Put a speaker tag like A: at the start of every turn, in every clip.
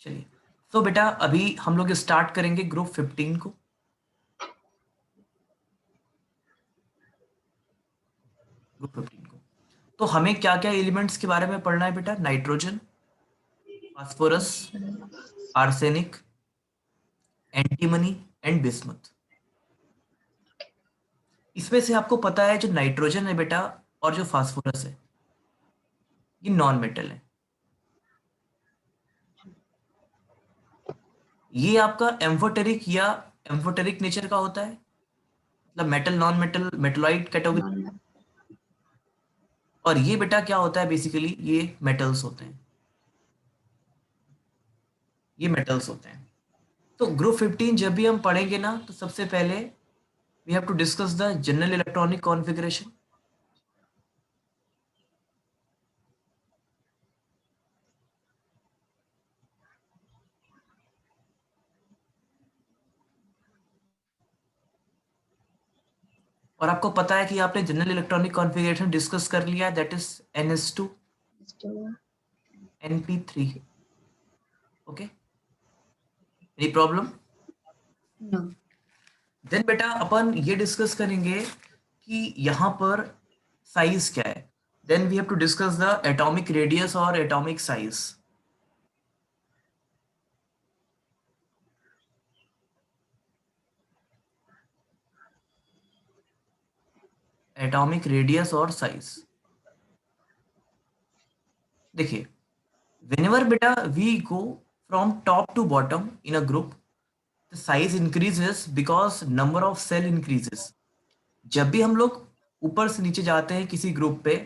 A: चलिए, तो बेटा अभी हम लोग स्टार्ट करेंगे ग्रुप 15 को। ग्रुप 15 को तो हमें क्या क्या एलिमेंट्स के बारे में पढ़ना है बेटा? Nitrogen, phosphorus, arsenic, antimony and bismuth. इसमें से आपको पता है जो नाइट्रोजन है बेटा और जो फास्फोरस है ये नॉन मेटल है। ये आपका एम्फोटेरिक या एम्फोटेरिक नेचर का होता है, मतलब metal non metal metalloid category. और ये बेटा क्या होता है? बेसिकली ये मेटल्स होते हैं, ये मेटल्स होते हैं। तो ग्रुप 15 जब भी हम पढ़ेंगे ना तो सबसे पहले we have to discuss the general electronic configuration. और आपको पता है कि आपने जनरल इलेक्ट्रॉनिक कॉन्फ़िगरेशन डिस्कस कर लिया है, that is NS2 NP3। Okay, any problem?
B: No.
A: Then बेटा अपन ये डिस्कस करेंगे कि यहाँ पर साइज क्या है। Then we have to discuss the atomic radius और एटॉमिक साइज। एटॉमिक रेडियस और साइज देखिए, whenever beta we go from top to bottom in a group, the size increases because number of cell increases। जब भी हम लोग ऊपर से नीचे जाते हैं किसी ग्रुप पे,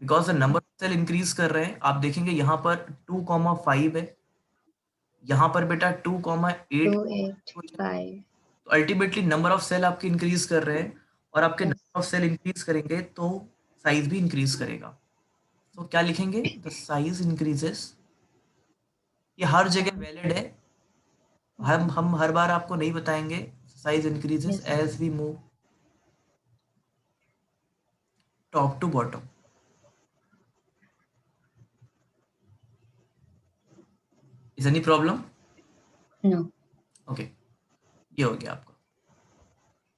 A: because the number of shell increase कर रहे हैं। आप देखेंगे यहाँ पर 2,5 है, यहाँ पर बेटा 2,8।
B: 2, 8, 5.
A: तो अल्टीमेटली नंबर ऑफ सेल आपके इंक्रीज कर रहे हैं, और आपके
B: Yes.
A: Number of shell increase करेंगे तो साइज भी इंक्रीज करेगा। तो क्या लिखेंगे? The size increases. ये हर जगह वैलिड है, हम हर बार आपको नहीं बताएंगे। Size increases
B: Yes.
A: As we move top to bottom. Is any problem?
B: No.
A: Okay, ये हो गया आपका।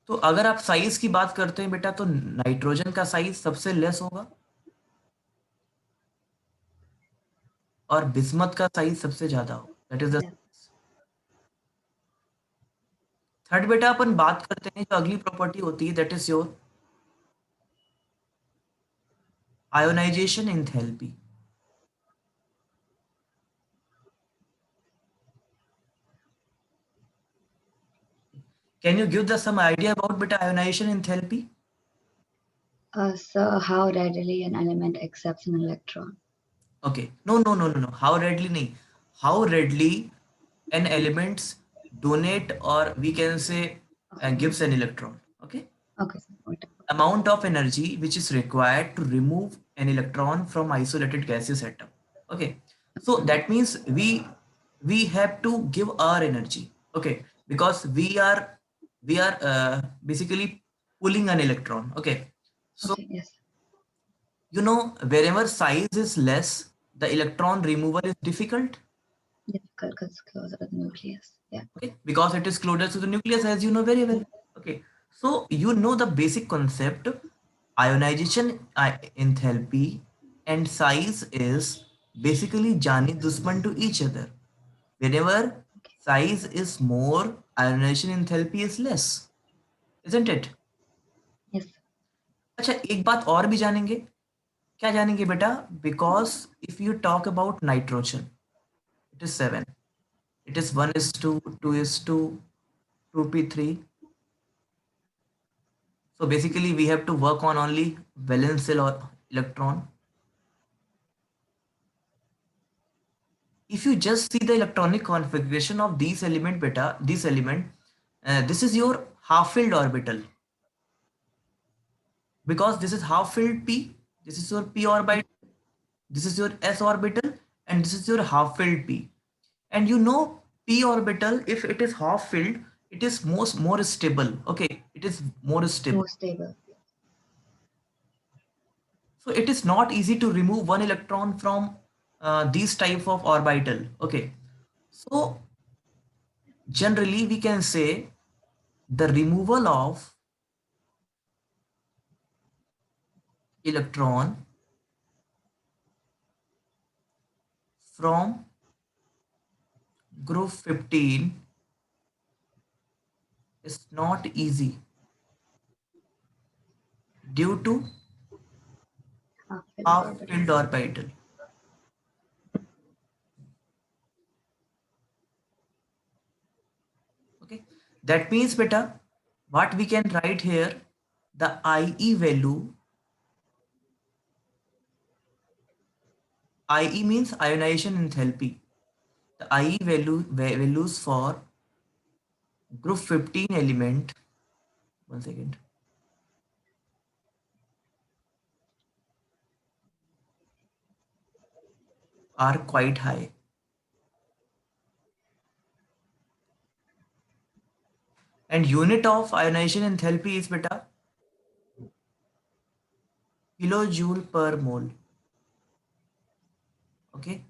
A: तो अगर आप साइज की बात करते हैं बेटा तो नाइट्रोजन का साइज सबसे लेस होगा और बिस्मथ का साइज सबसे ज्यादा होगा, that is the.
B: Yeah.
A: Third बेटा अपन बात करते हैं जो अगली प्रॉपर्टी होती है, that is your ionisation enthalpy. Can you give the some idea about बेटा ionisation enthalpy?
B: So how readily an element accepts an electron?
A: Okay, no, how readily nahi, how readily an elements donate, or we can say
B: Okay.
A: gives an electron. Okay,
B: Okay. Whatever.
A: amount of energy which is required to remove an electron from isolated gaseous atom. Okay, so that means we have to give our energy. Okay, because we are basically pulling an electron. Okay, so
B: Okay. Yes.
A: you know wherever size is less, the electron removal is difficult.
B: Difficult because it's closer to the nucleus. Yeah.
A: Okay, because it is closer to the nucleus, as you know very well. Okay, so you know the basic concept. Ionization enthalpy and size is basically jani dusman to each other. Whenever
B: Okay.
A: size is more, ionization enthalpy is less, isn't it?
B: Yes.
A: अच्छा, एक बात और भी जानेंगे। क्या जानेंगे बेटा? Because if you talk about nitrogen, it is 7, it is 1:2, 2:2, 2p3. So basically we have to work on only valence cell or electron. If you just see the electronic configuration of these element beta, this element, this is your half filled orbital, because this is half filled p, this is your p orbital, this is your s orbital, and this is your half filled p. And you know p orbital, if it is half filled, it is more stable. Okay, it is more stable.
B: More stable.
A: So it is not easy to remove one electron from these type of orbital. Okay, So generally we can say the removal of electron from group 15 is not easy due to
B: Half-filled orbital.
A: half-filled orbital. Okay, that means beta, what we can write here, the IE value, IE means ionization enthalpy. The IE values for group 15 element, one second, are quite high. And unit of ionization enthalpy is beta kilojoule per mole. Okay.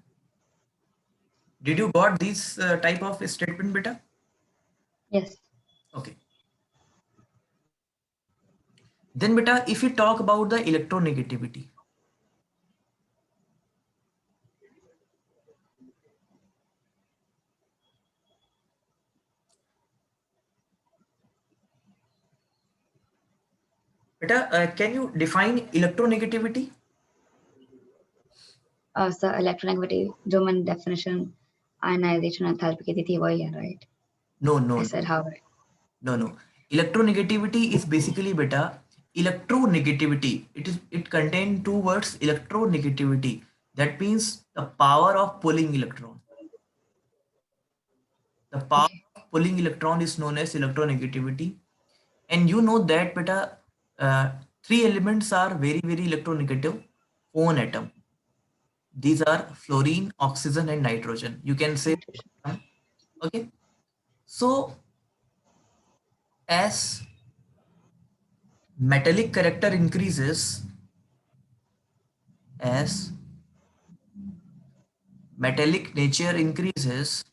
A: Did you got this type of statement beta?
B: Yes.
A: Okay. Then beta, if you talk about the electronegativity, beta, can you define electronegativity?
B: So electronegativity domain definition ionization enthalpy की दी थी वही है, right?
A: No, no,
B: I
A: no,
B: said how.
A: no, no. Electronegativity is basically beta electronegativity. It contains two words, electronegativity. That means the power of pulling electron. The power
B: Okay.
A: of pulling electron is known as electronegativity. And you know that beta, three elements are very electronegative. One atom. These are fluorine, oxygen, and nitrogen. You can say,
B: Nitrogen.
A: okay. So as metallic character increases, as metallic nature increases,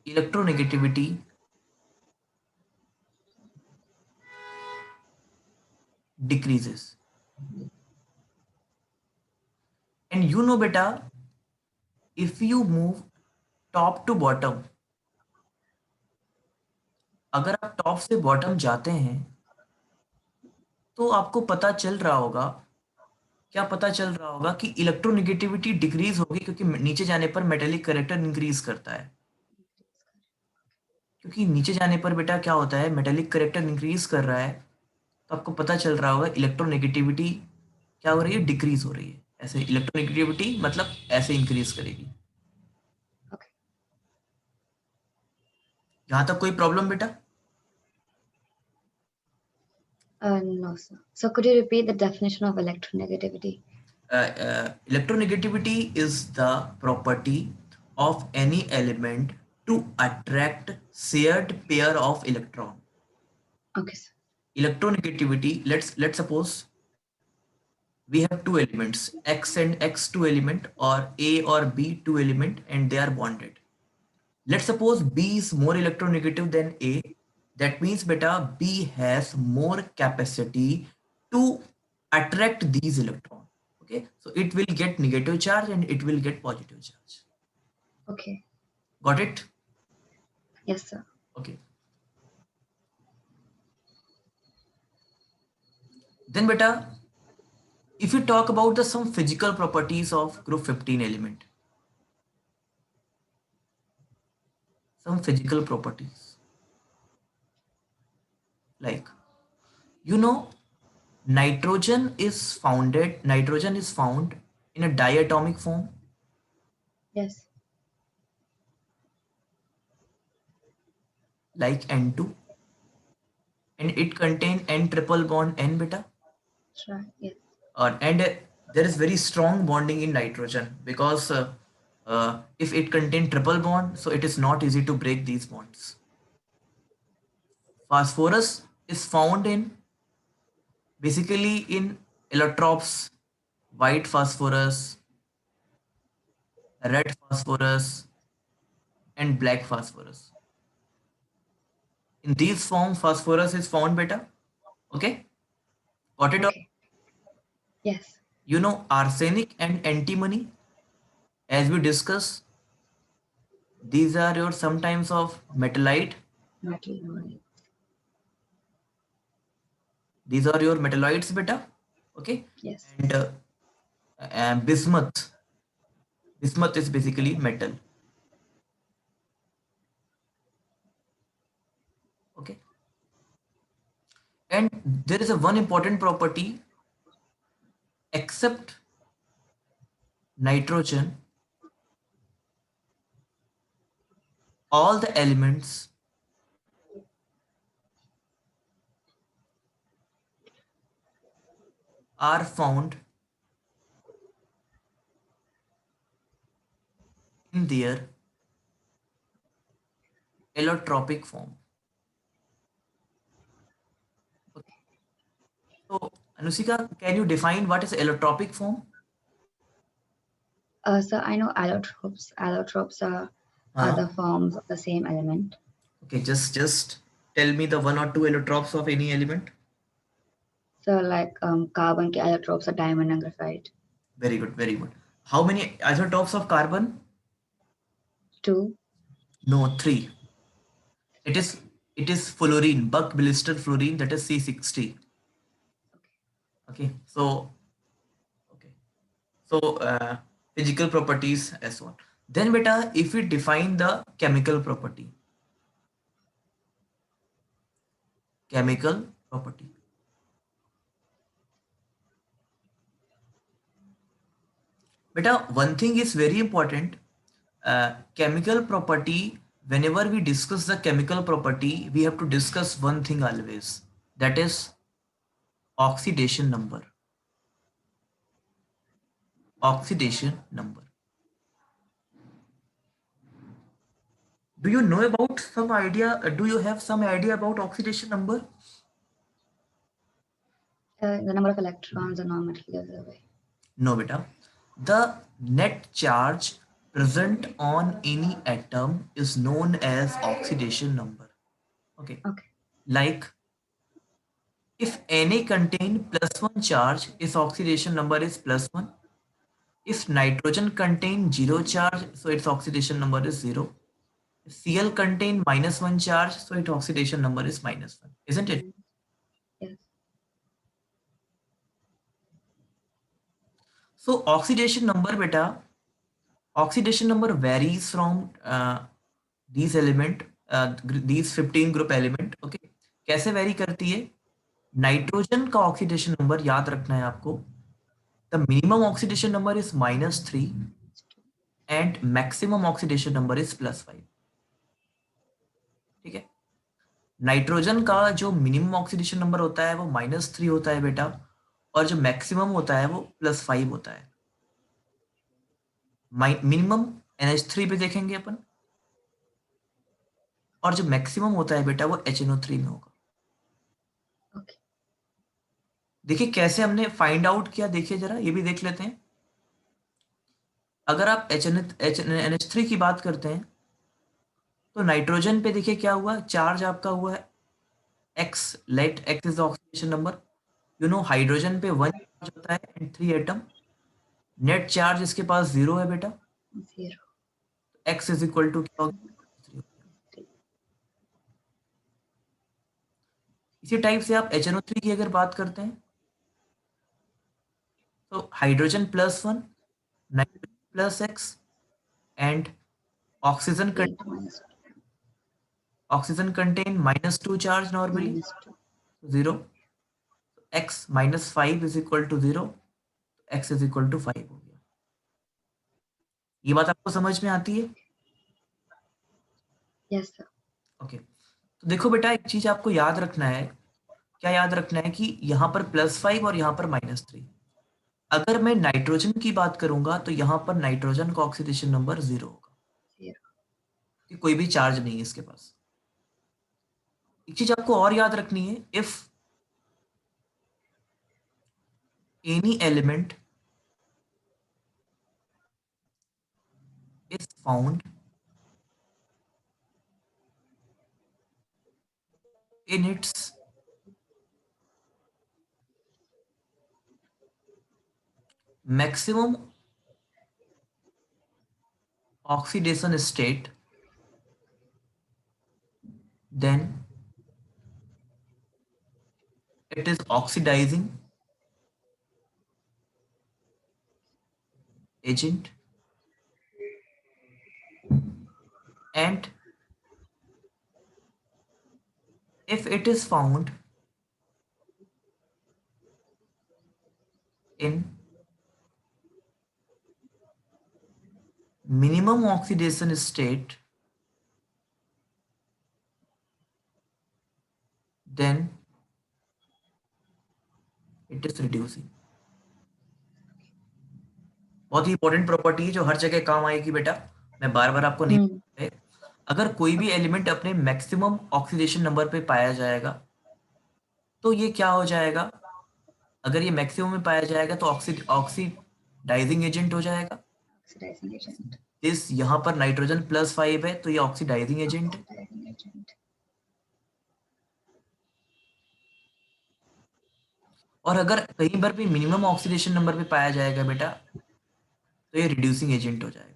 A: electronegativity decreases. And you know beta, if you move top to bottom, अगर आप top से bottom जाते हैं तो आपको पता चल रहा होगा, क्या पता चल रहा होगा कि इलेक्ट्रोनेगेटिविटी डिक्रीज होगी क्योंकि नीचे जाने पर मेटेलिक करेक्टर इंक्रीज करता है। क्योंकि नीचे जाने पर बेटा क्या होता है, मेटेलिक करेक्टर इंक्रीज कर रहा है, तो आपको पता चल रहा होगा इलेक्ट्रोनेगेटिविटी क्या हो रही है, डिक्रीज हो रही है। ऐसे इलेक्ट्रोनेगेटिविटी मतलब ऐसे इंक्रीज करेगी।
B: Okay.
A: यहाँ तक कोई प्रॉब्लम बेटा?
B: No, sir. So could you repeat the definition of electronegativity?
A: Electronegativity is the property of any element to attract shared pair of electron.
B: Okay, sir.
A: Electronegativity, let's suppose we have two elements, X and X two element, or A or B two element, and they are bonded. Let's suppose B is more electronegative than A. That means beta B has more capacity to attract these electrons. Okay, so it will get negative charge and it will get positive charge.
B: Okay.
A: Got it?
B: Yes, sir.
A: Okay. Then beta, if you talk about the some physical properties of group 15 element, some physical properties like, you know, nitrogen is found in a diatomic form
B: Yes.
A: like N2, and it contain N triple bond N beta,
B: Sure. Yes.
A: and there is very strong bonding in nitrogen because if it contain triple bond, so it is not easy to break these bonds. Phosphorus is found in basically in allotropes white phosphorus, red phosphorus, and black phosphorus. In these form, phosphorus is found, beta. Okay, got it? All?
B: Okay. Yes.
A: You know, arsenic and antimony, as we discuss, these are your sometimes of metalloid.
B: Metal. Right.
A: These are your metalloids, beta. Okay,
B: Yes.
A: and bismuth. Bismuth is basically metal. Okay, and there is a one important property except nitrogen, all the elements are found in their allotropic form. Okay. So, Anusika, can you define what is allotropic form?
B: So I know allotropes. Allotropes are
A: Uh,
B: the forms of the same element.
A: okay, just tell me the one or two allotropes of any element.
B: So like carbon के allotropes are diamond and graphite.
A: Very good, very good. How many isotopes of carbon?
B: 2.
A: No, three. It is it is fluorine, Buck blister fluorine, that is C60. Okay, so okay, so physical properties as well. Then, beta, if we define the chemical property, chemical property. Beta, one thing is very important. Chemical property. Whenever we discuss the chemical property, we have to discuss one thing always. That is oxidation number. Oxidation number. Do you know about some idea? Do you have some idea about oxidation number?
B: The number of electrons a non-metal gives away.
A: No, beta. The net charge present on any atom is known as oxidation number. Okay.
B: Okay.
A: Like if Na contain +1 charge, its oxidation number is +1. If nitrogen contain 0 charge, so its oxidation number is 0. If Cl contain -1 charge, so its oxidation number is -1. Isn't it?
B: Yes.
A: So oxidation number, beta, oxidation number varies from these element, these 15 group element. Okay, कैसे very करती है? Nitrogen का oxidation number याद रखना है आपको. The minimum oxidation number is -3 and maximum oxidation number is +5. ठीक है, नाइट्रोजन का जो मिनिमम ऑक्सीडेशन नंबर होता है वो -3 होता है बेटा, और जो मैक्सिमम होता है वो +5 होता है. मिनिमम NH3 पे देखेंगे अपन, और जो मैक्सिमम होता है बेटा वो HNO3 में होगा.
B: Okay.
A: देखिए कैसे हमने फाइंड आउट किया, देखिए जरा ये भी देख लेते हैं. अगर आप NH3 की बात करते हैं तो नाइट्रोजन पे देखिए क्या हुआ, चार्ज आपका हुआ है x. Let x is the oxidation number. You know hydrogen पे 1 चार्ज होता है एंड 3 एटम. नेट चार्ज इसके पास 0 है बेटा.
B: 0.
A: x इज इक्वल टू क्या होगा? 3 हो गया. इसी टाइप से आप HNO3 की अगर बात करते हैं तो hydrogen +1, nitrogen +x and oxygen
B: 8 minus
A: oxygen contain -2 charge normally,
B: 2.
A: 0. x -5 is equal to 0. x is equal to 5 हो गया. ये बात आपको समझ में आती है?
B: Yes, sir.
A: ओके, तो देखो बेटा एक चीज आपको याद रखना है. क्या याद रखना है कि यहाँ पर +5 और यहाँ पर -3. अगर मैं नाइट्रोजन की बात करूंगा तो यहाँ पर नाइट्रोजन का ऑक्सीडेशन नंबर 0 होगा,
B: 0.
A: कि कोई भी चार्ज नहीं है इसके पास. एक चीज आपको और याद रखनी है, if any element is found in its maximum oxidation state, then it is oxidizing agent, and if it is found in minimum oxidation state, then it is reducing. बहुत ही इंपॉर्टेंट प्रॉपर्टी है जो हर जगह काम आएगी बेटा, मैं बार बार आपको नहीं
B: Hmm.
A: अगर कोई भी एलिमेंट अपने मैक्सिमम ऑक्सीडेशन नंबर पे पाया जाएगा तो ये क्या हो जाएगा, अगर ये मैक्सिमम में पाया जाएगा तो ऑक्सीडाइजिंग एजेंट हो जाएगा।
B: Oxidizing agent.
A: इस यहाँ पर नाइट्रोजन +5 है तो ये ऑक्सीडाइजिंग एजेंट है।
B: Oxidizing agent.
A: और अगर कहीं पर भी मिनिमम ऑक्सीडेशन नंबर पे पाया जाएगा बेटा तो ये रिड्यूसिंग एजेंट हो जाएगा।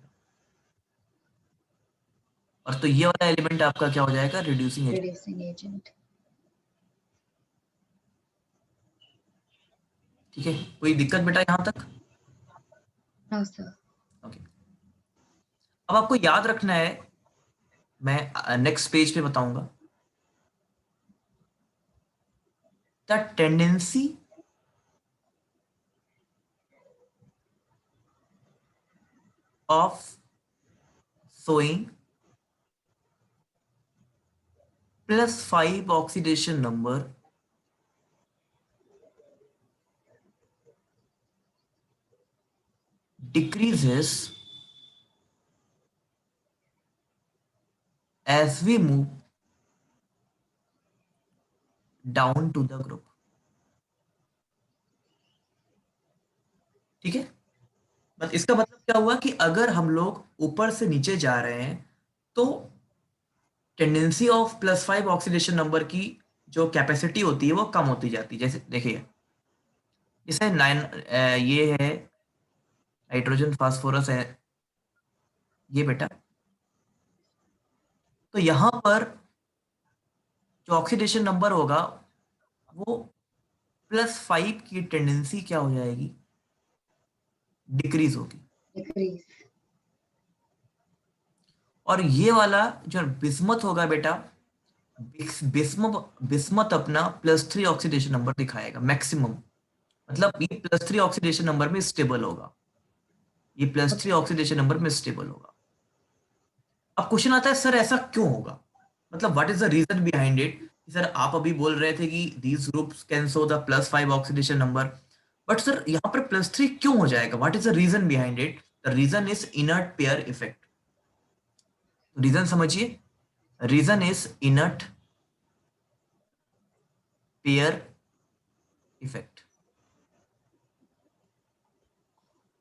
A: और तो ये वाला एलिमेंट आपका क्या हो जाएगा, रिड्यूसिंग एजेंट।
B: Reducing agent.
A: ठीक है, कोई दिक्कत बेटा यहाँ तक?
B: No, sir.
A: ओके, अब आपको याद रखना है, मैं नेक्स्ट पेज पे बताऊंगा, the tendency of showing +5 oxidation number decreases as we move down to the group। ठीक है, बस इसका मतलब क्या हुआ कि अगर हम लोग ऊपर से नीचे जा रहे हैं तो टेंडेंसी ऑफ +5 ऑक्सीडेशन नंबर की जो कैपेसिटी होती है वो कम होती जाती है। जैसे देखिए, जैसे 9 ये है नाइट्रोजन फास्फोरस है ये बेटा, तो यहां पर जो ऑक्सीडेशन नंबर होगा वो +5 की टेंडेंसी क्या हो जाएगी, डिक्रीज होगी।
B: Decrease.
A: और ये वाला जो बिस्मथ होगा बेटा, बिस्मथ अपना +3 ऑक्सीडेशन नंबर दिखाएगा मैक्सिमम, मतलब ये +3 ऑक्सीडेशन नंबर में स्टेबल होगा, ये +3 ऑक्सीडेशन नंबर में स्टेबल होगा। अब क्वेश्चन आता है सर ऐसा क्यों होगा, मतलब what is the reason behind it. Sir आप अभी बोल रहे थे कि these groups can show the +5 oxidation number, but sir यहाँ पर +3 क्यों हो जाएगा, what is the reason behind it. The reason is inert pair effect. Reason समझिए, reason is inert pair effect.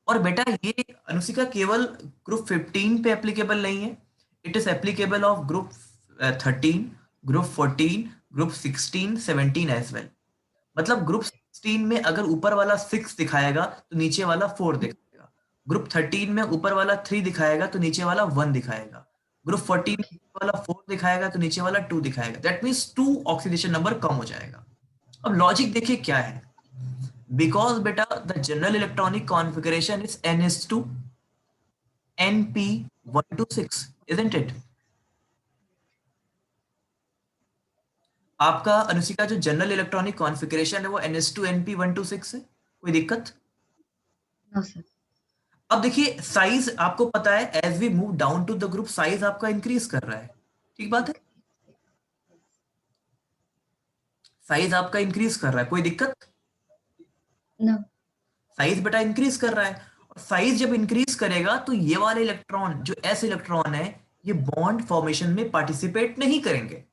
A: और बेटा ये अनुशिका केवल ग्रुप 15 पे एप्लीकेबल नहीं है, it is applicable of group 13, group 14, group 16, 17 as well. मतलब ग्रुप 16 में अगर ऊपर वाला 6 दिखाएगा तो नीचे वाला 4 दिखाएगा, ग्रुप 13 में ऊपर वाला 3 दिखाएगा तो नीचे वाला 1 दिखाएगा, ग्रुप 14 में ऊपर वाला 4 दिखाएगा तो नीचे वाला 2 दिखाएगा। दैट मीन्स 2 ऑक्सीडेशन नंबर कम हो जाएगा। अब लॉजिक देखिए क्या है, because beta the general electronic configuration is ns2 np126, isn't it। आपका अनुशिका जो जनरल इलेक्ट्रॉनिक कॉन्फ़िगरेशन है वो ns2 np126 है, कोई दिक्कत?
B: No, sir.
A: अब देखिए साइज आपको पता है as we move down to the group size आपका इंक्रीज कर रहा है, ठीक बात है, साइज आपका इंक्रीज कर रहा है, कोई दिक्कत?
B: No.
A: साइज बेटा इंक्रीज कर रहा है, और साइज जब इंक्रीज करेगा तो ये वाले इलेक्ट्रॉन जो एस इलेक्ट्रॉन है ये बॉन्ड फॉर्मेशन में पार्टिसिपेट नहीं करेंगे।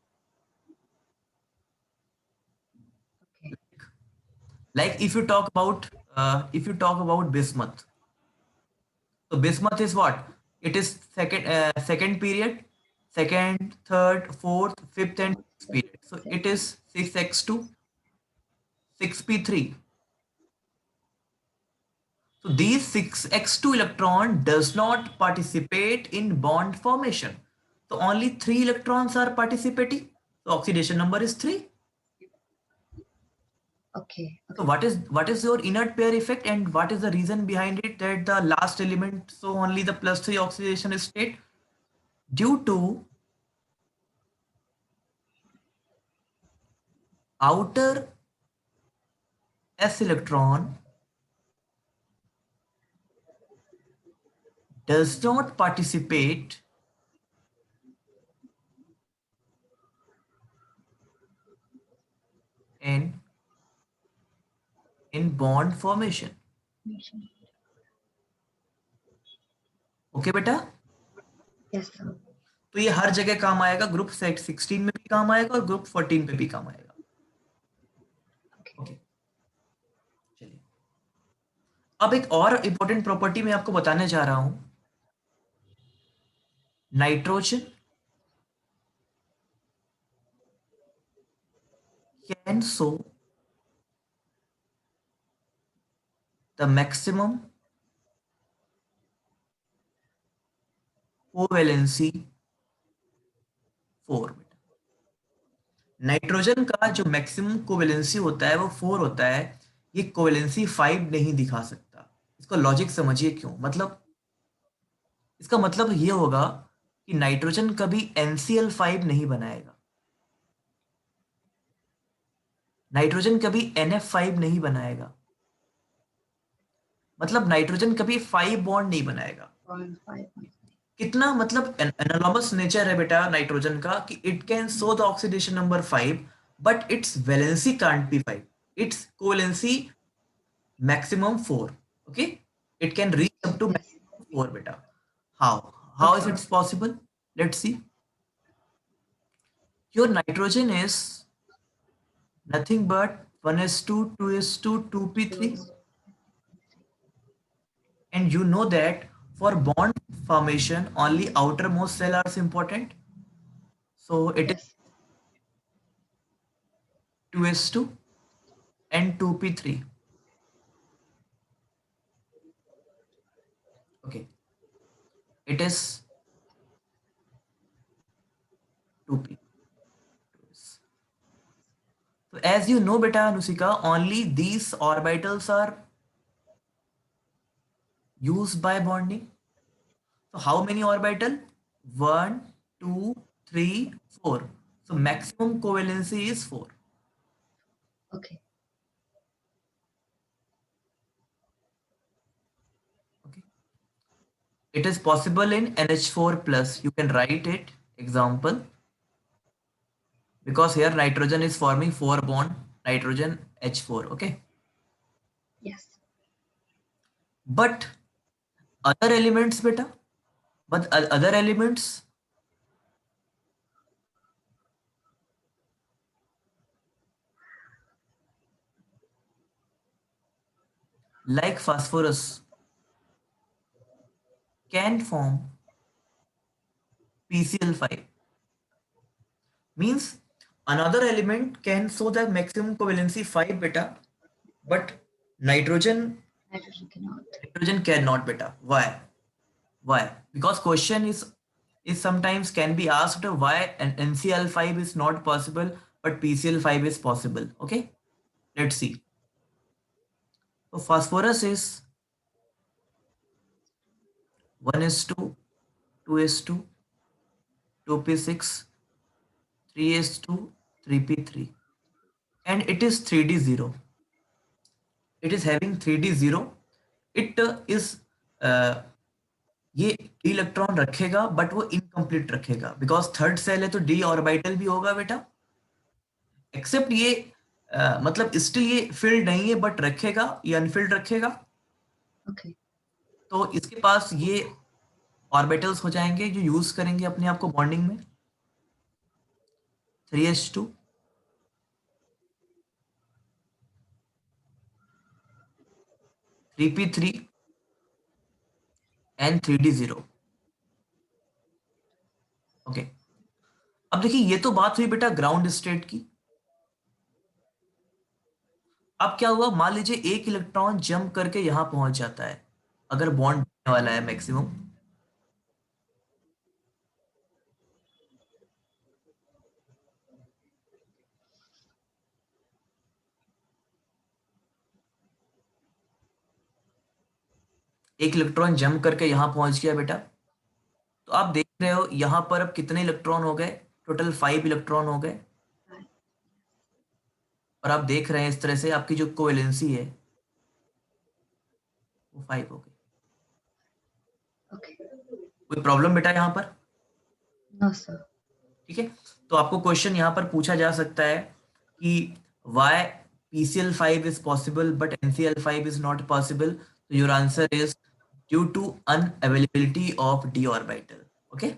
B: Okay.
A: Like if you talk about bismuth, so bismuth is what, It is second period, second, third, fourth, fifth, and
B: Fourth,
A: sixth
B: fifth,
A: period. So it
B: sixth.
A: is 6x2, 6p3. So these 6x2 electron does not participate in bond formation. So only 3 electrons are participating. So oxidation number is 3.
B: Okay,
A: So
B: okay.
A: what is your inert pair effect, and what is the reason behind it that the last element, so only the plus 3 oxidation state? Due to outer s electron does not participate in bond formation. Okay बेटा?
B: Yes, sir.
A: तो ये हर जगह काम आएगा, group 16 में भी काम आएगा और ग्रुप 14 में भी काम आएगा.
B: Okay.
A: ओके, चलिए. अब एक और इंपॉर्टेंट प्रॉपर्टी मैं आपको बताने जा रहा हूं. Nitrogen can show the maximum covalency 4. Nitrogen का जो मैक्सिमम कोवेलेंसी होता है वो 4 होता है. ये कोवेलेंसी 5 नहीं दिखा सकता. इसको लॉजिक समझिए क्यों. मतलब इसका मतलब ये होगा कि नाइट्रोजन कभी NCl5 नहीं बनाएगा. नाइट्रोजन कभी NF5 नहीं बनाएगा. मतलब नाइट्रोजन कभी 5 बॉन्ड नहीं बनाएगा.
B: 0.5.
A: कितना मतलब एनालॉमस नेचर है बेटा नाइट्रोजन का कि it can show the oxidation number 5 but it's valency can't be 5. It's covalency maximum 4. Okay, it can reach up to
B: Yes.
A: maximum 4 beta. How is
B: Okay.
A: it possible? Let's see. Your nitrogen is nothing but 1s2, 2s2,
B: Two
A: 2p3,
B: is
A: and you know that for bond formation only outermost cell are important. So it is
B: yes.
A: 2s2 and 2p3. Okay, it is 2p. So as you know beta Anusika, only these orbitals are used by bonding. So how many orbital? 1, 2, 3, 4. So maximum covalency is 4.
B: Okay.
A: Okay. It is possible in NH4 plus. You can write it. Example. Because here nitrogen is forming 4 bond nitrogen H4. Okay.
B: Yes.
A: But other elements beta. But other elements like phosphorus can form PCl5. Means another element can show the maximum covalency 5 beta, but nitrogen
B: Nitrogen cannot.
A: nitrogen cannot beta. Why? Why? Because question is sometimes can be asked why an NCl5 is not possible but PCl5 is possible. Okay, let's see. So phosphorus is 1s2, 2s2, 2p6, 3s2, 3p3, and it is 3d0. It is having 3d0. It is ये D electron रखेगा but वो incomplete रखेगा because third cell है तो D orbital भी होगा बेटा. Accept ये मतलब स्टिल ये फिल्ड नहीं है बट रखेगा, ये अनफिल्ड रखेगा.
B: Okay.
A: तो इसके पास ये ऑर्बिटल्स हो जाएंगे जो यूज करेंगे अपने आप को बॉन्डिंग में. 3s2, 3p3 and 3d0. Okay, अब देखिए ये तो बात हुई बेटा ग्राउंड स्टेट की। अब क्या हुआ, मान लीजिए एक इलेक्ट्रॉन जंप करके यहां पहुंच जाता है, अगर बॉन्ड बनने वाला है मैक्सिमम। एक इलेक्ट्रॉन जंप करके यहां पहुंच गया बेटा, तो आप देख रहे हो यहां पर अब कितने इलेक्ट्रॉन हो गए, टोटल 5 इलेक्ट्रॉन हो गए। और आप देख रहे हैं इस तरह से आपकी जो कोवेलेंसी है वो 5 हो गई।
B: Okay.
A: कोई प्रॉब्लम बेटा यहाँ पर?
B: No, sir.
A: ठीक है, तो आपको क्वेश्चन यहाँ पर पूछा जा सकता है कि why PCl5 is possible but NCl5 is not possible, तो your answer is due to unavailability of d orbital. Okay,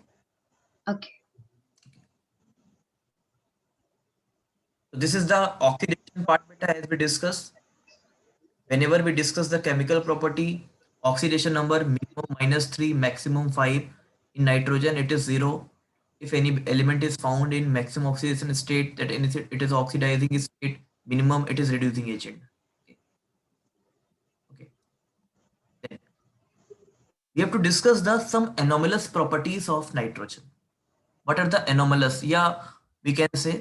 B: Okay.
A: This is the oxidation part बेटा, as we discuss whenever we discuss the chemical property, oxidation number minimum -3, maximum 5. In nitrogen it is 0. If any element is found in maximum oxidation state, that it is oxidizing state, minimum it is reducing agent. Okay. Okay. Then we have to discuss the some anomalous properties of nitrogen. What are the anomalous? Yeah, we can say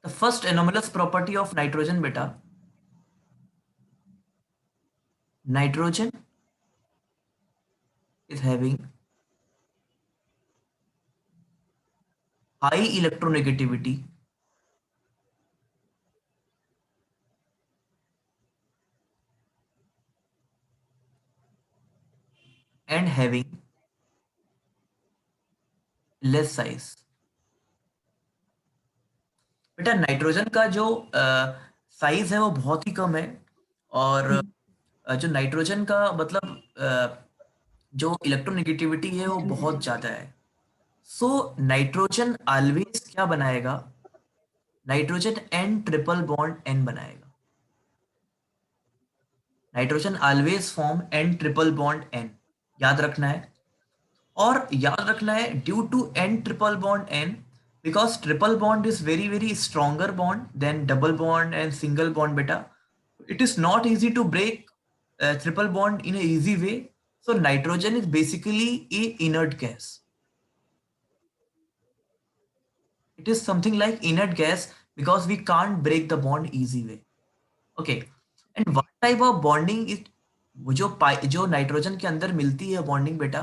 A: the first anomalous property of nitrogen beta. Nitrogen is having high electronegativity and having less size. बेटा nitrogen का जो size है वो बहुत ही कम है, और
B: Hmm.
A: जो nitrogen का मतलब जो इलेक्ट्रोनेगेटिविटी है वो बहुत
B: Electronegativity.
A: ज्यादा है। सो नाइट्रोजन ऑलवेज क्या बनाएगा, nitrogen N triple bond N बनाएगा। Nitrogen always form N triple bond N, याद रखना है। और याद रखना है due to N triple bond N, because triple bond is very very stronger bond than double bond and single bond बेटा। It is not easy to break triple bond in a easy way. So nitrogen is basically a inert gas. It is something like inert gas because we can't break the bond easy way. Okay, and what type of bonding is, वो जो nitrogen के अंदर मिलती है bonding बेटा,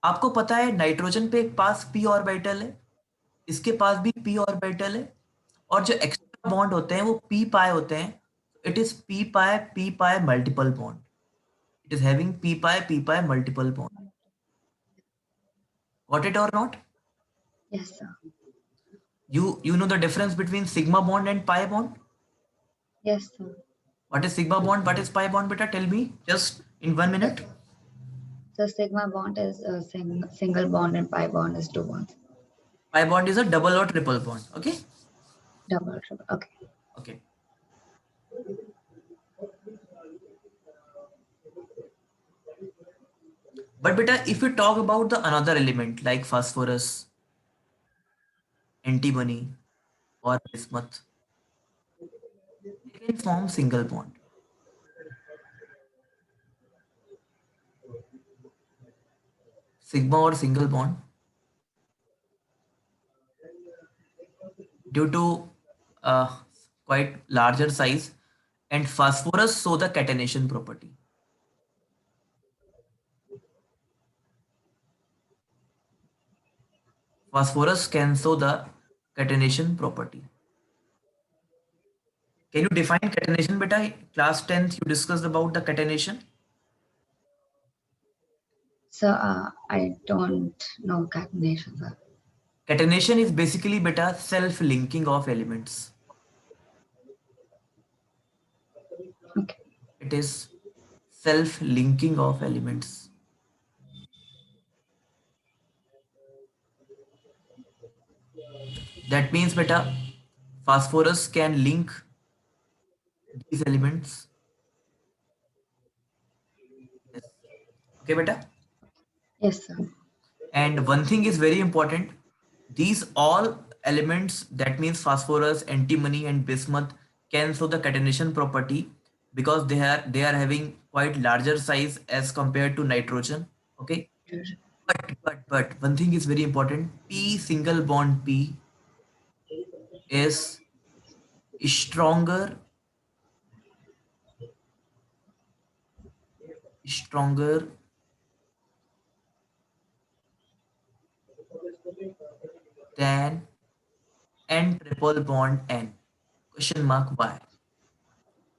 A: आपको पता है नाइट्रोजन पे एक पास p ऑर्बिटल है, इसके पास भी p ऑर्बिटल है, और जो एक्स्ट्रा बॉन्ड होते हैं वो p पाई होते हैं। It is p pi multiple bond, it is having p pi multiple bond. Got it और not?
B: Yes, sir.
A: You know the difference between sigma bond and pi bond?
B: Yes, sir.
A: What is sigma bond, what is pi bond beta? Tell me just in 1 minute.
B: So sigma bond is a single bond and pi bond is two bonds.
A: Pi bond is a double or triple bond. Okay,
B: Double, triple. Okay.
A: okay. But beta, if you talk about the another element like phosphorus, antimony, or bismuth, they can form single bond. Sigma or single bond due to quite larger size, and phosphorus show the catenation property. Phosphorus can show the catenation property. Can you define catenation beta? Class 10th you discussed about the catenation.
B: So I don't know catenation, sir.
A: Catenation is basically beta self-linking of elements.
B: Okay.
A: It is self-linking of elements. That means beta phosphorus can link these elements. Yes. Okay beta.
B: Yes, sir.
A: And one thing is very important. These all elements, that means phosphorus, antimony, and bismuth, can show the catenation property because they are having quite larger size as compared to nitrogen. Okay. But one thing is very important. P single bond P is stronger than N triple bond N. Question mark why?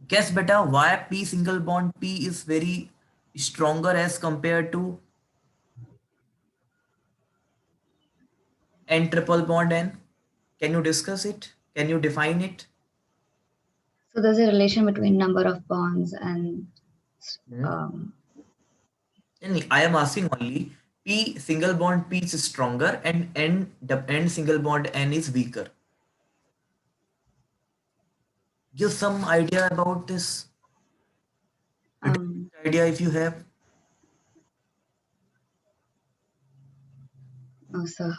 A: Guess beta why P single bond P is very stronger as compared to N triple bond N. Can you discuss it? Can you define it?
B: So there's a relation between number of bonds and
A: Hmm.
B: um,
A: And I am asking only P single bond P is stronger and N single bond N is weaker. Give some idea about this. Little
B: um,
A: idea if you have.
B: oh, sir.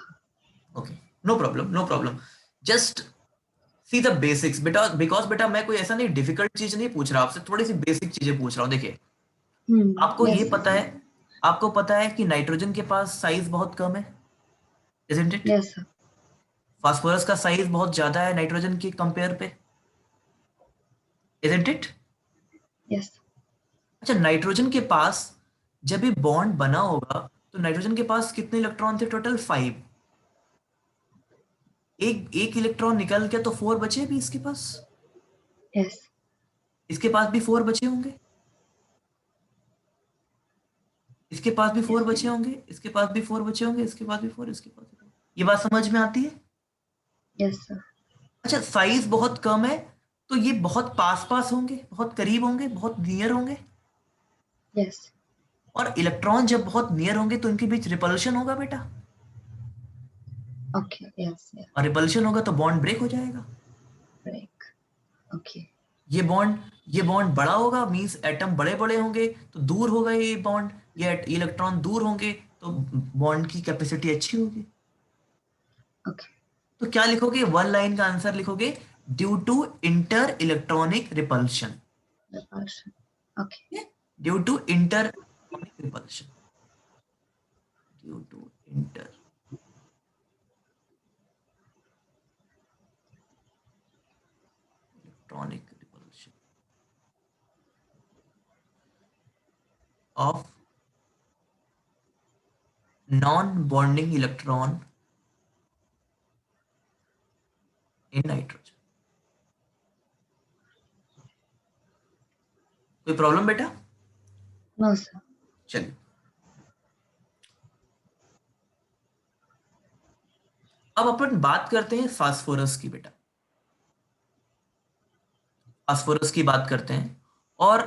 A: Okay, no problem, no problem. Just see the basics बेटा, because बेटा मैं कोई ऐसा नहीं difficult चीज नहीं पूछ रहा आपसे, थोड़ी सी बेसिक चीजें पूछ रहा हूँ। देखिए आपको ये
B: Yes, sir.
A: पता है, आपको पता है कि नाइट्रोजन के पास साइज बहुत कम है, isn't it?
B: Yes, sir.
A: Phosphorus का साइज बहुत ज्यादा है नाइट्रोजन के कंपेयर पे, इजंट इट?
B: Yes.
A: अच्छा, नाइट्रोजन के पास जब ये बॉन्ड बना होगा तो नाइट्रोजन के पास कितने इलेक्ट्रॉन थे? टोटल 5। एक एक इलेक्ट्रॉन निकल के तो 4 बचे भी इसके पास,
B: Yes.
A: इसके पास भी 4 बचे होंगे, इसके पास भी 4
B: Yes.
A: बचे होंगे, इसके पास भी 4 बचे होंगे, इसके पास भी 4, इसके पास भी 4। ये बात समझ में आती है?
B: Yes, sir.
A: अच्छा, साइज बहुत कम है तो ये बहुत पास पास होंगे, बहुत करीब होंगे, बहुत नियर होंगे।
B: Yes.
A: और इलेक्ट्रॉन जब बहुत नियर होंगे तो इनके बीच रिपल्शन होगा बेटा,
B: Okay. Yes. Yeah.
A: और रिपल्शन होगा तो बॉन्ड ब्रेक हो जाएगा।
B: Break. Okay.
A: ये बॉन्ड बड़ा होगा, मींस एटम बड़े बड़े होंगे तो दूर होगा ये बॉन्ड, ये इलेक्ट्रॉन दूर होंगे तो बॉन्ड की कैपेसिटी अच्छी होगी।
B: Okay.
A: तो क्या लिखोगे? वन लाइन का आंसर लिखोगे, due to inter electronic repulsion.
B: Repulsion. Okay.
A: Due to inter electronic repulsion, due to inter electronic repulsion of non bonding electron in nitrogen. कोई प्रॉब्लम बेटा?
B: No, sir.
A: चलिए, अब अपन बात करते हैं फास्फोरस की बेटा, फास्फोरस की बात करते हैं। और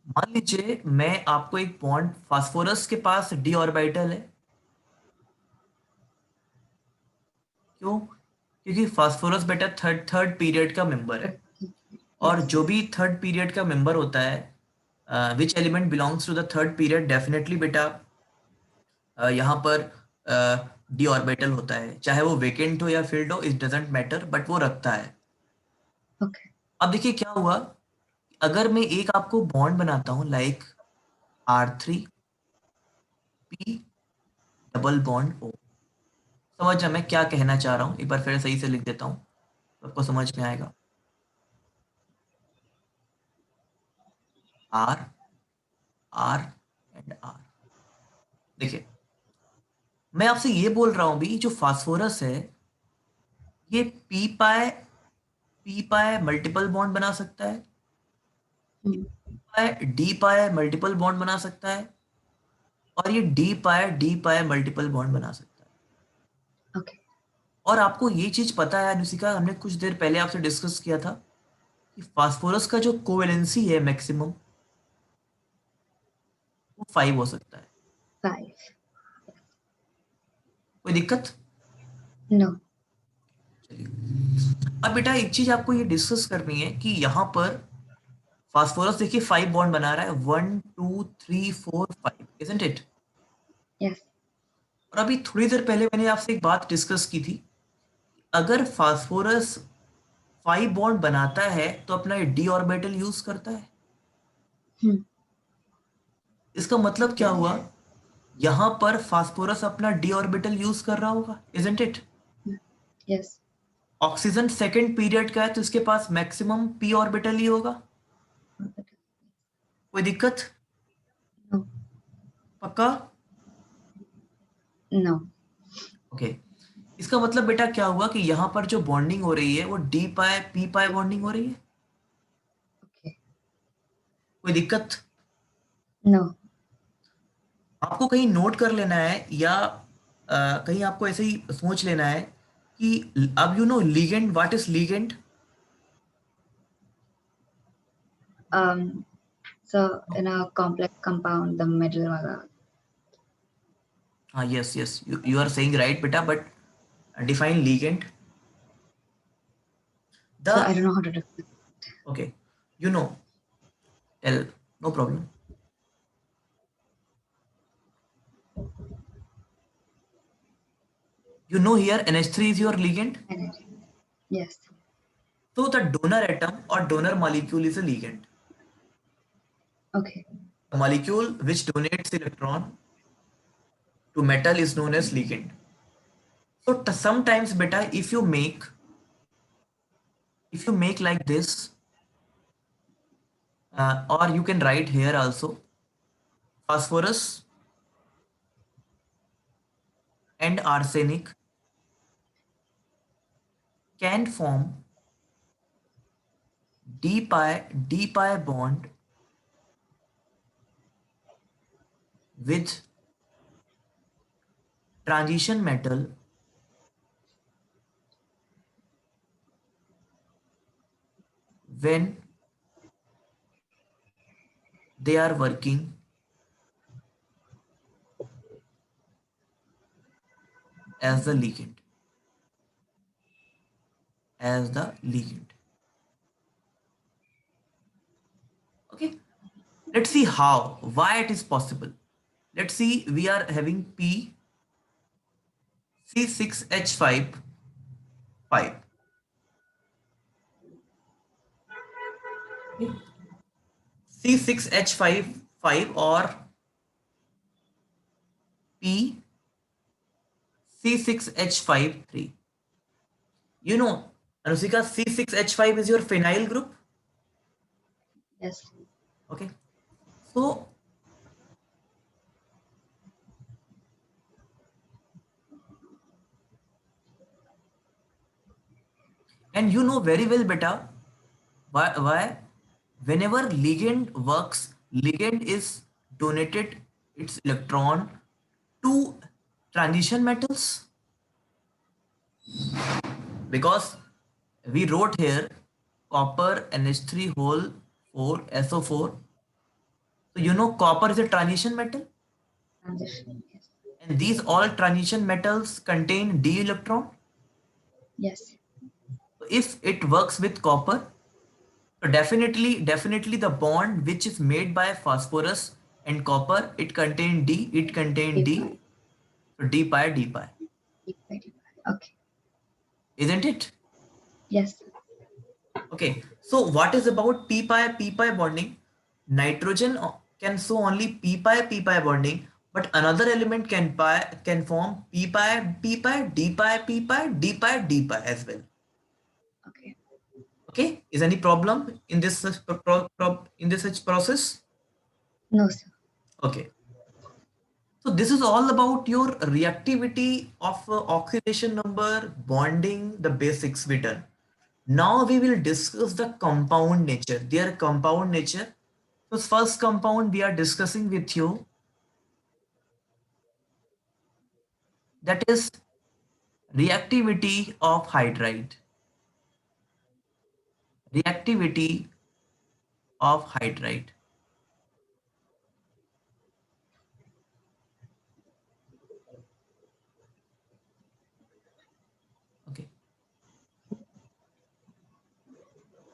A: मान लीजिए मैं आपको एक बॉन्ड, फास्फोरस के पास डी ऑर्बिटल है, क्यों? क्योंकि फास्फोरस बेटा थर्ड थर्ड पीरियड का मेंबर है, और
B: Yes.
A: जो भी थर्ड पीरियड का मेंबर होता है, which element belongs to the third period, definitely बेटा यहाँ पर डी ऑर्बिटल होता है, चाहे वो वेकेंट हो या फिल्ड हो, इट डजेंट मैटर, बट वो रखता है।
B: Okay.
A: अब देखिए क्या हुआ, अगर मैं एक आपको बॉन्ड बनाता हूँ like R3P double bond O, समझ रहे मैं क्या कहना चाह रहा हूँ? एक बार फिर सही से लिख देता हूँ तो आपको समझ में आएगा। R, R and R। देखिए मैं आपसे ये बोल रहा हूँ भी, जो फास्फोरस है ये पी पाए मल्टीपल बॉन्ड बना सकता है,
B: Hmm.
A: डी पाए मल्टीपल बॉन्ड बना सकता है, और ये डी पाए मल्टीपल बॉन्ड बना सकता है।
B: Okay.
A: और आपको ये चीज पता है अनुशिका, हमने कुछ देर पहले आपसे डिस्कस किया था कि फास्फोरस का जो कोवेलेंसी है मैक्सिमम, वो 5 हो सकता है।
B: 5.
A: कोई दिक्कत?
B: No.
A: चलिए, अब बेटा एक चीज आपको ये डिस्कस करनी है कि यहाँ पर फास्फोरस देखिए 5 बॉन्ड बना रहा है, 1 2 3 4 5, इजंट इट?
B: Yes.
A: और अभी थोड़ी देर पहले मैंने आपसे एक बात डिस्कस की थी, अगर फास्फोरस 5 बॉन्ड बनाता है तो अपना डी ऑर्बिटल यूज करता है।
B: Hmm.
A: इसका मतलब क्या
B: Yes.
A: हुआ, यहां पर फास्फोरस अपना डी ऑर्बिटल यूज कर रहा होगा, isn't it?
B: Hmm. Yes.
A: Oxygen second period का है तो इसके पास मैक्सिमम पी ऑर्बिटल ही होगा। कोई दिक्कत?
B: No.
A: पक्का?
B: No.
A: ओके। इसका मतलब बेटा क्या हुआ कि यहां पर जो बॉन्डिंग हो रही है वो डी पाए पी पाए बॉन्डिंग हो रही है।
B: Okay.
A: कोई दिक्कत?
B: No.
A: आपको कहीं नोट कर लेना है या कहीं आपको ऐसे ही सोच लेना है कि अब you know ligand, what is ligand?
B: Um. So in a complex compound, the middle wala.
A: हाँ, yes yes, you are saying right बेटा, but define ligand.
B: So I
A: the
B: don't know how to define.
A: Okay, you know, tell, no problem. You know here NH3 is your ligand.
B: Energy. Yes.
A: So the donor atom or donor molecule is a ligand.
B: Okay.
A: The molecule which donates electron to metal is known as ligand. So sometimes beta, if you make like this, or you can write here also, phosphorus and arsenic can form d pi bond with transition metal when they are working as the ligand. As the ligand. Okay. Let's see how, why it is possible. Let's see, we are having P C6H5 5. Okay. C6H5 5 or P C6H5 3. You know, Anusika, C6H5 is your phenyl group.
B: Yes.
A: Okay. So, and you know very well, beta, why? Whenever ligand works, ligand is donated its electron to transition metals, because we wrote here copper NH3 whole 4 SO4. So you know copper is a transition metal,
B: Transition. Yes.
A: and these all transition metals contain d electron.
B: Yes.
A: So if it works with copper, so definitely the bond which is made by phosphorus and copper, it contain d, it contain
B: Deep.
A: d, so d pi d pi,
B: Deep. Deep. Okay.
A: isn't it?
B: Yes.
A: Okay, so what is about p pi bonding? Nitrogen can show only p pi bonding, but another element can form p pi d pi d pi as well.
B: Okay.
A: Okay, is any problem in this in this such process?
B: No, sir.
A: Okay, so this is all about your reactivity of oxidation number, bonding, the basics we done. Now we will discuss the compound nature, their compound nature. So first compound we are discussing with you, that is reactivity of hydride. Reactivity of hydride. Okay.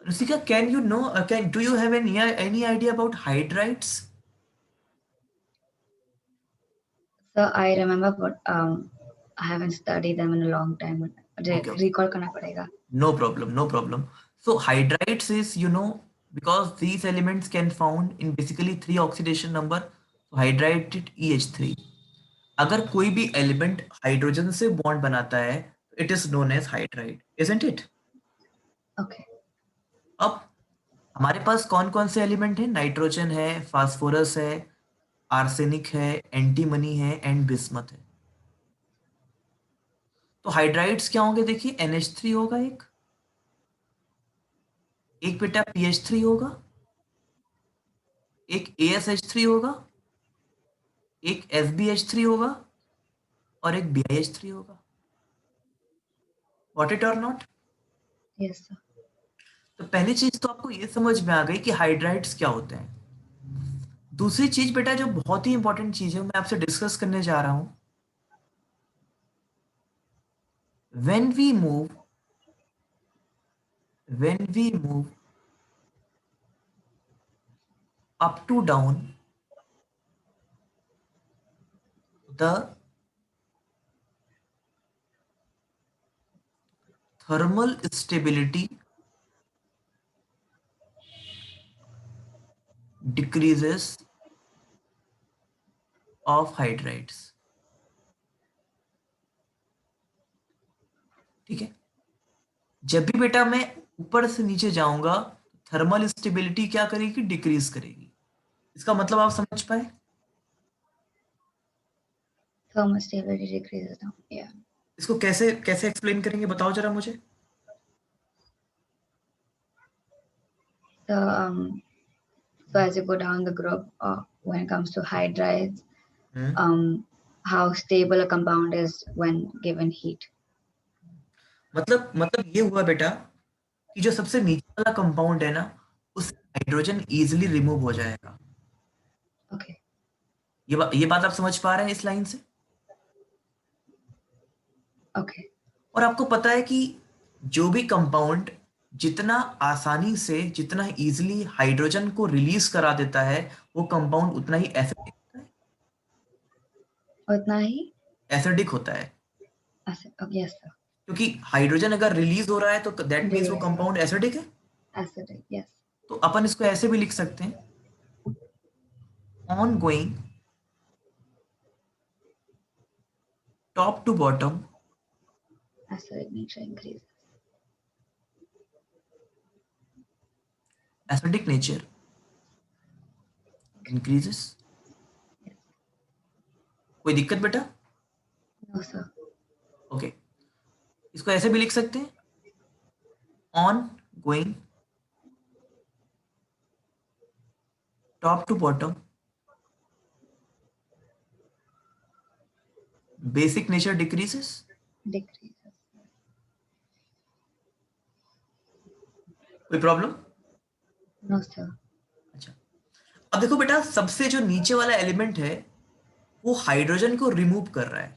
A: Rusika, can you know, do you have any idea about hydrides?
B: So I remember, but I haven't studied them in a long time.
A: Okay, okay.
B: Recall करना पड़ेगा.
A: No problem, no problem. So hydrides is, because these elements can found in basically three oxidation number, so hydride EH3. अगर कोई भी element hydrogen से bond बनाता है, it is known as hydride, isn't it?
B: Okay.
A: अब हमारे पास कौन कौन से एलिमेंट हैं? नाइट्रोजन है, फास्फोरस है, आर्सेनिक है, एंटीमनी है एंड बिस्मथ है। तो हाइड्राइड्स क्या होंगे? देखिए, NH3 होगा, एक एक बेटा PH3 होगा, एक ASH3 होगा, एक SbH3 होगा और एक BiH3 होगा। वॉट इट और नॉट?
B: Yes, sir.
A: तो पहली चीज तो आपको ये समझ में आ गई कि हाइड्राइड्स क्या होते हैं। दूसरी चीज बेटा, जो बहुत ही इंपॉर्टेंट चीज है, मैं आपसे डिस्कस करने जा रहा हूं। when we move when we move up to down the thermal stability decreases of hydrides। ठीक है? जब भी बेटा मैं ऊपर से नीचे जाऊंगा, थर्मल स्टेबिलिटी क्या करेगी? डिक्रीज करेगी। इसका मतलब आप समझ पाए?
B: Thermostability decreases down. Yeah.
A: इसको कैसे कैसे एक्सप्लेन करेंगे, बताओ जरा मुझे।
B: So so as you go down the group, when it comes to hydrides, how stable a compound is when given heat.
A: मतलब ये हुआ बेटा कि जो सबसे नीचे वाला कंपाउंड है ना, उससे हाइड्रोजन इजीली रिमूव हो जाएगा।
B: Okay.
A: ये बात आप समझ पा रहे हैं इस लाइन से?
B: Okay.
A: और आपको पता है कि जो भी कंपाउंड जितना आसानी से, जितना इजीली हाइड्रोजन को रिलीज करा देता है, वो कंपाउंड उतना ही एसिडिक होता है।
B: उतना ही
A: एसिडिक होता है,
B: acid. Oh, yes, sir.
A: क्योंकि हाइड्रोजन अगर रिलीज हो रहा है तो दैट मीन्स वो
B: Release
A: कंपाउंड एसिडिक है।
B: acidic. Yes.
A: तो अपन इसको ऐसे भी लिख सकते हैं, on going top to bottom,
B: Acidic nature increases.
A: Acidic nature increases.
B: Yes.
A: कोई दिक्कत बेटा?
B: No, sir.
A: ओके, इसको ऐसे भी लिख सकते हैं, on going top to bottom, basic nature decreases.
B: Decreases.
A: कोई प्रॉब्लम?
B: No, sir.
A: अच्छा, अब देखो बेटा, सबसे जो नीचे वाला एलिमेंट है वो हाइड्रोजन को रिमूव कर रहा है,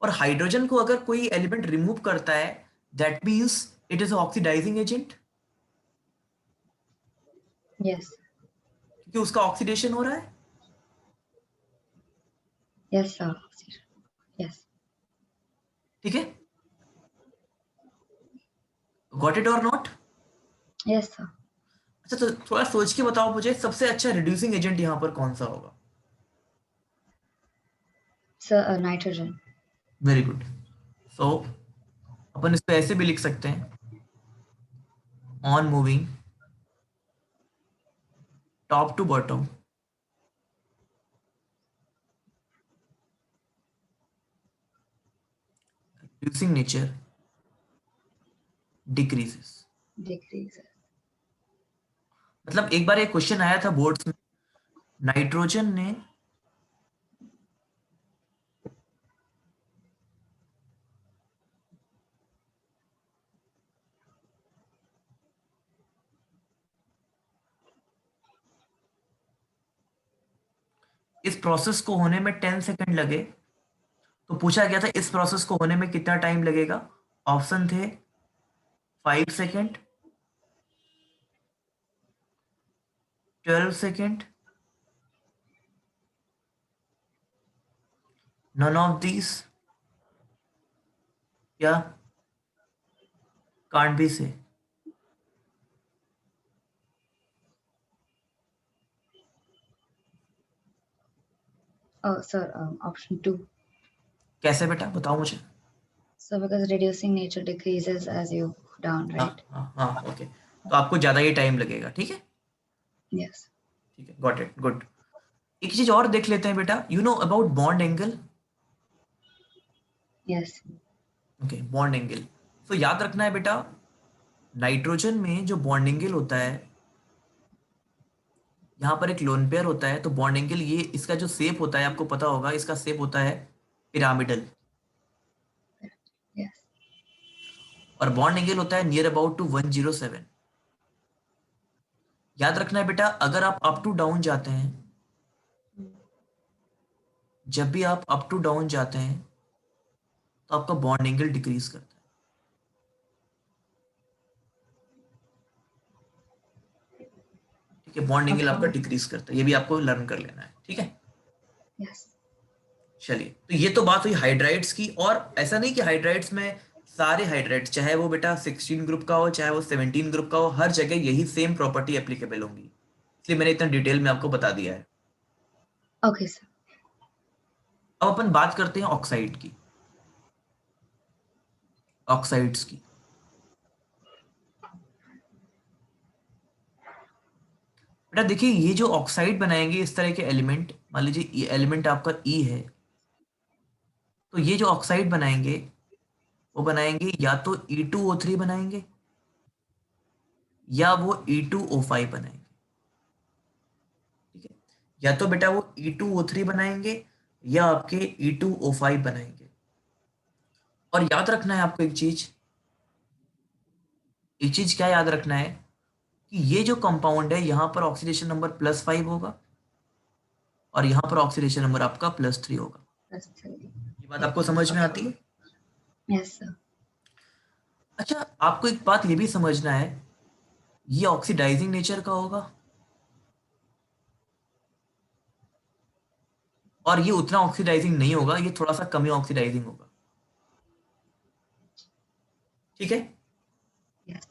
A: और हाइड्रोजन को अगर कोई एलिमेंट रिमूव करता है, that means it is oxidising agent,
B: Yes.
A: क्योंकि उसका ऑक्सीडेशन हो रहा है।
B: Yes, sir. Yes.
A: ठीक है? गॉट इट और नॉट?
B: Yes, sir.
A: अच्छा, तो थोड़ा सोच के बताओ मुझे, सबसे अच्छा रिड्यूसिंग एजेंट यहां पर कौन सा होगा?
B: Sir, nitrogen.
A: Very good. So अपन इसको ऐसे भी लिख सकते हैं, on moving top to bottom, reducing nature decreases।
B: Decreases.
A: मतलब एक बार एक क्वेश्चन आया था बोर्ड्स में, नाइट्रोजन ने इस प्रोसेस को होने में 10 सेकंड लगे, तो पूछा गया था इस प्रोसेस को होने में कितना टाइम लगेगा। ऑप्शन थे 5 second, 12 second. None of these. Yeah, can't be say.
B: Oh, sir, option 2.
A: कैसे बेटा बताओ मुझे.
B: So because reducing nature decreases as you go down,
A: हाँ
B: right?
A: हाँ हाँ ओके. तो आपको ज़्यादा ही टाइम लगेगा. ठीक है.
B: Yes.
A: ठीक है. Got it. गुड. एक चीज और देख लेते हैं बेटा. You know about bond angle.
B: Yes.
A: Okay. Bond angle. तो याद रखना है बेटा, नाइट्रोजन में जो बॉन्ड एंगल होता है, यहाँ पर एक लोन पेयर होता है, तो बॉन्ड एंगल ये इसका जो शेप होता है आपको पता होगा, इसका शेप होता है पिरामिडल.
B: Yes.
A: और बॉन्ड एंगल होता है नियर अबाउट टू 107. याद रखना है बेटा, अगर आप अप टू डाउन जाते हैं, जब भी आप अप टू डाउन जाते हैं तो आपका बॉन्ड एंगल डिक्रीज करता है. ठीक है. Bond angle
B: Okay.
A: आपका डिक्रीज करता है. ये भी आपको लर्न कर लेना है. ठीक है.
B: Yes.
A: चलिए, तो ये तो बात हुई हाइड्राइड्स की. और ऐसा नहीं कि हाइड्राइड्स में सारे हाइड्राइड्स, चाहे वो बेटा 16 ग्रुप का हो चाहे वो 17 ग्रुप का हो, हर जगह यही सेम प्रॉपर्टी एप्लीकेबल होंगी. इसलिए मैंने इतना डिटेल में आपको बता दिया है.
B: Okay, sir.
A: अब अपन बात करते हैं ऑक्साइड की, ऑक्साइड्स की. बेटा देखिए, ये जो ऑक्साइड बनाएंगे इस तरह के एलिमेंट, मान लीजिए ये एलिमेंट आपका ई है, तो ये जो ऑक्साइड बनाएंगे वो बनाएंगे या तो E2O3 बनाएंगे या वो E2O5 बनाएंगे. ठीक है. या तो बेटा वो E2O3 बनाएंगे या आपके E2O5 बनाएंगे. और याद रखना है आपको एक चीज क्या याद रखना है कि ये जो कंपाउंड है यहाँ पर ऑक्सीडेशन नंबर +5 होगा और यहाँ पर ऑक्सीडेशन नंबर आपका +3 होगा.
B: That's 3.
A: ये बात आपको समझ में आती है.
B: Yes, sir.
A: अच्छा, आपको एक बात ये भी समझना है, ये ऑक्सीडाइजिंग नेचर का होगा और ये उतना ऑक्सीडाइजिंग नहीं होगा, ये थोड़ा सा कम ही ऑक्सीडाइजिंग होगा. ठीक है.
B: Yes.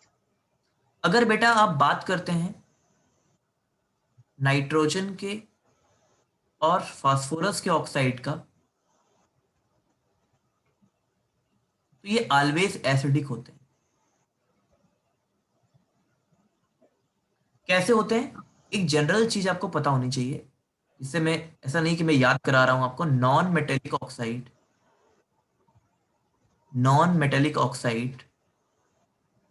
A: अगर बेटा आप बात करते हैं नाइट्रोजन के और फास्फोरस के ऑक्साइड का, तो ये ऑलवेज एसिडिक होते हैं. कैसे होते हैं, एक जनरल चीज आपको पता होनी चाहिए, इससे मैं ऐसा नहीं कि मैं याद करा रहा हूं आपको. Non metallic oxide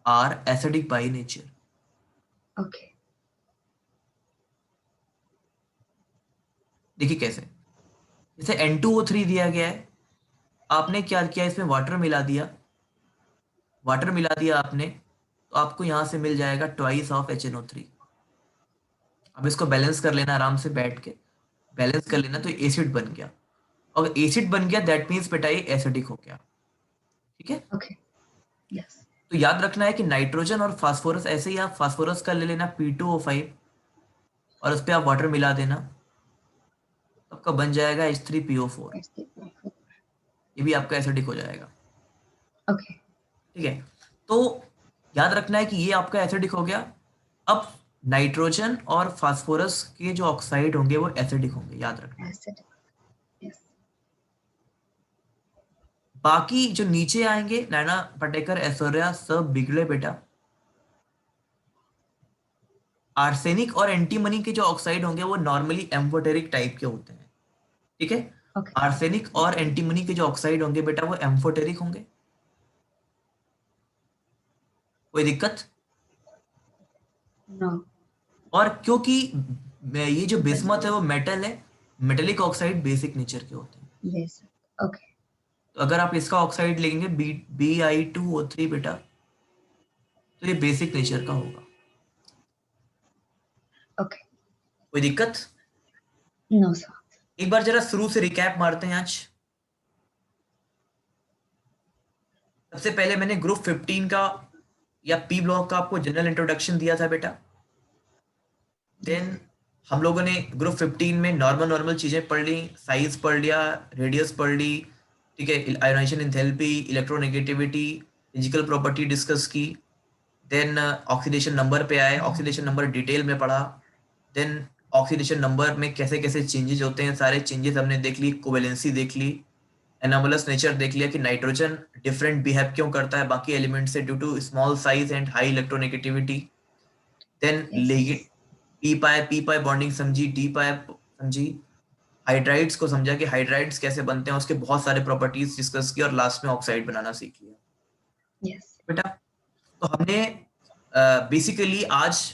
A: are acidic by nature.
B: Okay.
A: देखिए कैसे. जैसे N2O3 दिया गया है, आपने क्या किया, इसमें वाटर मिला दिया आपने, तो आपको यहां से मिल जाएगा ट्वाइस ऑफ HNO3. अब इसको बैलेंस कर लेना आराम से बैठ के, बैलेंस कर लेना, तो एसिड बन गया. अगर एसिड बन गया दैट मीन्स बेटा ये एसिडिक हो गया. ठीक है.
B: Okay. Yes.
A: तो याद रखना है कि नाइट्रोजन और फास्फोरस, ऐसे ही आप फास्फोरस का ले लेना P2O5 और उस पर आप वाटर मिला देना, तो आपका बन जाएगा H3PO4.
B: It's the.
A: ये भी आपका एसिडिक हो जाएगा.
B: Okay.
A: ठीक है. तो याद रखना है कि ये आपका एसिडिक हो गया. अब नाइट्रोजन और फास्फोरस के जो ऑक्साइड होंगे वो एसिडिक होंगे, याद रखना.
B: Acid. Yes.
A: बाकी जो नीचे आएंगे, नैना पटेकर ऐश्वर्या सब बिगड़े बेटा. आर्सेनिक और एंटीमनी के जो ऑक्साइड होंगे वो नॉर्मली एम्फोटेरिक टाइप के होते हैं. ठीक है.
B: Okay.
A: आर्सेनिक और एंटीमनी के जो ऑक्साइड होंगे बेटा वो एम्फोटेरिक होंगे. कोई दिक्कत?
B: No.
A: और क्योंकि ये जो बिस्मथ है वो मेटल है, मेटेलिक ऑक्साइड बेसिक नेचर के होते हैं.
B: Yes. Okay.
A: तो अगर आप इसका ऑक्साइड लेंगे Bi2O3 बेटा, तो ये बेसिक नेचर का होगा.
B: Okay.
A: कोई दिक्कत?
B: No, sir.
A: एक बार जरा शुरू से रिकैप मारते हैं आज. सबसे पहले मैंने ग्रुप 15 का या पी ब्लॉक का आपको जनरल इंट्रोडक्शन दिया था बेटा. देन हम लोगों ने ग्रुप 15 में नॉर्मल नॉर्मल चीजें पढ़ ली, साइज पढ़ लिया, रेडियस पढ़ ली, ठीक है, ionisation enthalpy, electronegativity, physical property discuss की। देन ऑक्सीडेशन नंबर पे आए, ऑक्सीडेशन नंबर डिटेल में पढ़ा। देन ऑक्सीडेशन नंबर में कैसे कैसे चेंजेस होते हैं, सारे चेंजेस हमने देख ली, कोवेलेंसी देख ली, एनोमलस नेचर देख लिया कि नाइट्रोजन डिफरेंट बिहेव क्यों करता है बाकी एलिमेंट से due to small size and high electronegativity. Then
B: Yes.
A: P pi bonding समझी, डी पाई समझी, हाइड्राइड्स को समझा कि हाइड्राइड्स कैसे बनते हैं, उसके बहुत सारे प्रॉपर्टीज डिस्कस की, और लास्ट में ऑक्साइड बनाना सीख लिया
B: Yes.
A: बेटा। तो हमने बेसिकली आज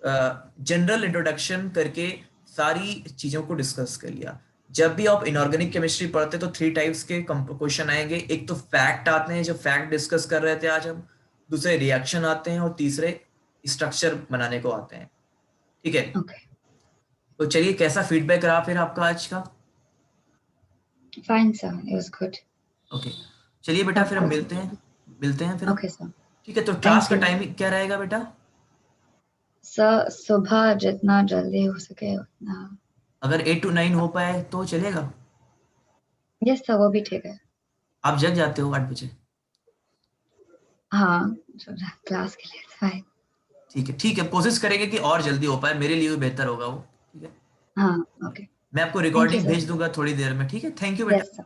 A: जनरल इंट्रोडक्शन करके सारी चीजों को डिस्कस कर लिया। जब भी आप इनऑर्गेनिक केमिस्ट्री पढ़ते तो 3 टाइप्स के क्वेश्चन आएंगे। एक तो फैक्ट आते हैं, जो फैक्ट डिस्कस कर रहे थे आज हम, दूसरे रिएक्शन आते हैं, और तीसरे स्ट्रक्चर बनाने को आते हैं, ठीक है।
B: Okay.
A: तो चलिए, कैसा फीडबैक रहा फिर आपका आज का?
B: Fine, sir. It was good.
A: Okay, चलिए बेटा,
B: Of
A: फिर हम
B: course.
A: मिलते हैं फिर हम।
B: Okay, sir.
A: ठीक है, तो क्लास
B: Thank
A: का
B: you.
A: टाइमिंग क्या रहेगा बेटा?
B: सर सुबह जितना जल्दी हो सके उतना।
A: अगर 8 to 9 हो पाए तो चलेगा?
B: यस सर, वो भी ठीक है।
A: आप जग जाते हो 8 बजे?
B: हाँ, क्लास के लिए फाइन।
A: ठीक है, कोशिश करेंगे कि और जल्दी हो पाए, मेरे लिए भी बेहतर होगा वो, ठीक है।
B: हाँ, ओके।
A: मैं आपको
B: थैंक यू
A: रिकॉर्डिंग
B: सर।
A: भेज दूंगा थोड़ी देर में, ठीक है। थैंक यू बेटा।
B: Yes sir.